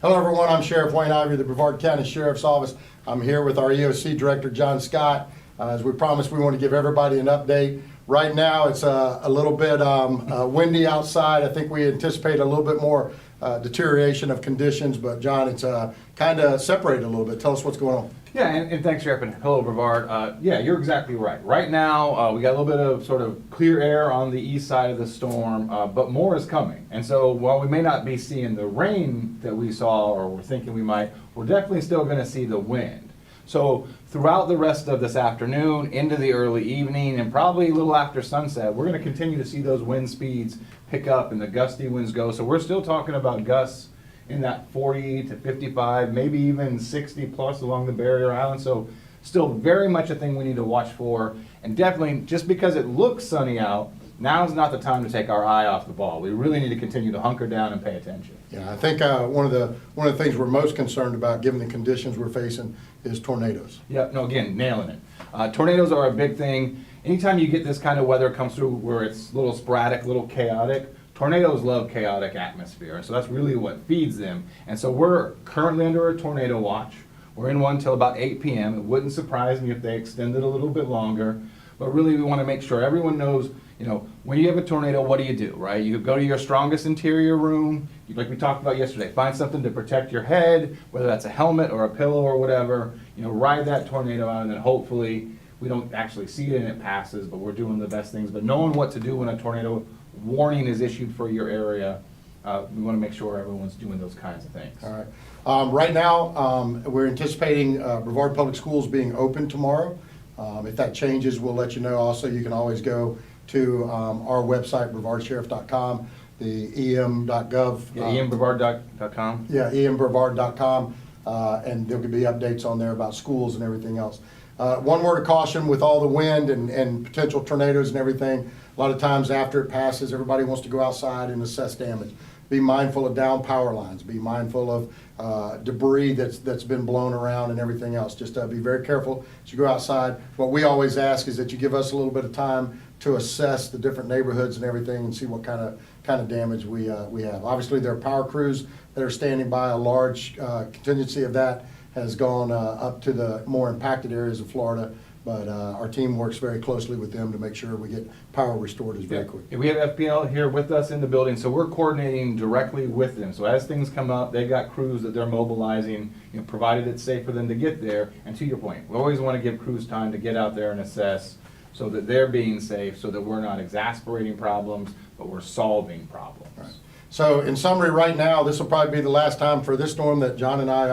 Hello everyone, I'm Sheriff Wayne Ivey, the Brevard County Sheriff's Office. I'm here with our EOC Director, John Scott. As we promised, we want to give everybody an update. Right now, it's a little bit windy outside. I think we anticipate a little bit more deterioration of conditions, but John, it's kind of separated a little bit. Tell us what's going on. Yeah, and thanks, Sheriff, and hello, Brevard. Yeah, you're exactly right. Right now, we got a little bit of sort of clear air on the east side of the storm, but more is coming. And so while we may not be seeing the rain that we saw or we're thinking we might, we're definitely still going to see the wind. So throughout the rest of this afternoon, into the early evening, and probably a little after sunset, we're going to continue to see those wind speeds pick up and the gusty winds go. So we're still talking about gusts in that 40 to 55, maybe even 60 plus along the barrier island. So still very much a thing we need to watch for. And definitely, just because it looks sunny out, now's not the time to take our eye off the ball. We really need to continue to hunker down and pay attention. Yeah, I think one of the things we're most concerned about, given the conditions we're facing, is tornadoes. Yeah, no, again, nailing it. Tornadoes are a big thing. Anytime you get this kind of weather comes through where it's a little sporadic, a little chaotic, tornadoes love chaotic atmosphere, so that's really what feeds them. And so we're currently under a tornado watch. We're in one till about 8 p.m. It wouldn't surprise me if they extended a little bit longer, but really we want to make sure everyone knows, you know, when you have a tornado, what do, right? You go to your strongest interior room, like we talked about yesterday, find something to protect your head, whether that's a helmet or a pillow or whatever, you know, ride that tornado out, and then hopefully we don't actually see it and it passes, but we're doing the best things. But knowing what to do when a tornado warning is issued for your area, we want to make sure everyone's doing those kinds of things. All right. Right now, we're anticipating Brevard Public Schools being open tomorrow. If that changes, we'll let you know. Also, you can always go to our website, brevardsheriff.com, the em.gov. Yeah, embrevard.com. Yeah, embrevard.com, and there could be updates on there about schools and everything else. One word of caution with all the wind and potential tornadoes and everything, a lot of times after it passes, everybody wants to go outside and assess damage. Be mindful of down power lines. Be mindful of debris that's been blown around and everything else. Just be very careful as you go outside. What we always ask is that you give us a little bit of time to assess the different neighborhoods and everything and see what kind of damage we have. Obviously, there are power crews that are standing by. A large contingency of that has gone up to the more impacted areas of Florida. But our team works very closely with them to make sure we get power restored very quick. We have FPL here with us in the building, so we're coordinating directly with them. So as things come up, they've got crews that they're mobilizing, you know, provided it's safe for them to get there. And to your point, we always want to give crews time to get out there and assess so that they're being safe, so that we're not exasperating problems, but we're solving problems. Right. So in summary, right now, this will probably be the last time for this storm that John and I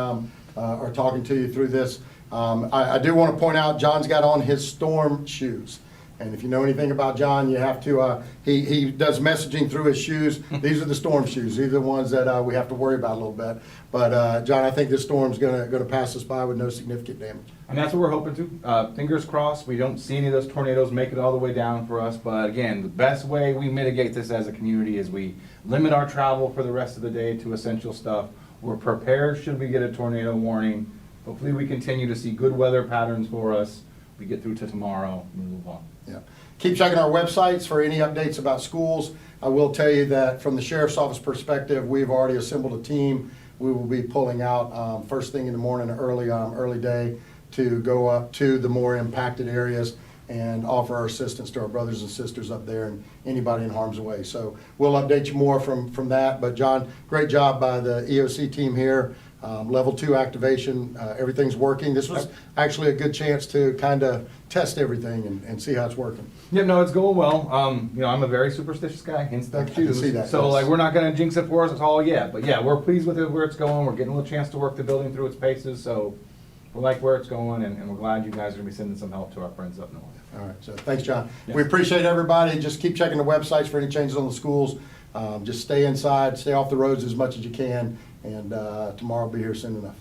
are talking to you through this. I do want to point out John's got on his storm shoes. And if you know anything about John, you have to, he does messaging through his shoes. These are the storm shoes. These are the ones that we have to worry about a little bit. But John, I think this storm's gonna pass us by with no significant damage. And that's what we're hoping to. Fingers crossed, we don't see any of those tornadoes make it all the way down for us. But again, the best way we mitigate this as a community is we limit our travel for the rest of the day to essential stuff. We're prepared should we get a tornado warning. Hopefully we continue to see good weather patterns for us. We get through to tomorrow and move on. Yeah. Keep checking our websites for any updates about schools. I will tell you that from the Sheriff's Office perspective, we've already assembled a team. We will be pulling out first thing in the morning, early day, to go up to the more impacted areas and offer our assistance to our brothers and sisters up there and anybody in harm's way. So we'll update you more from that. But John, great job by the EOC team here. Level 2 activation, everything's working. This was actually a good chance to kind of test everything and see how it's working. Yeah, no, it's going well. You know, I'm a very superstitious guy, hence the shoes. I can see that, so yes. like, we're not going to jinx it for us at all yet. But yeah, we're pleased with it, where it's going. We're getting a little chance to work the building through its paces. So we like where it's going, and we're glad you guys are going to be sending some help to our friends up north. All right, so thanks, John. Yes. We appreciate everybody. Just keep checking the websites for any changes on the schools. Just stay inside, stay off the roads as much as you can, and tomorrow will be here soon enough.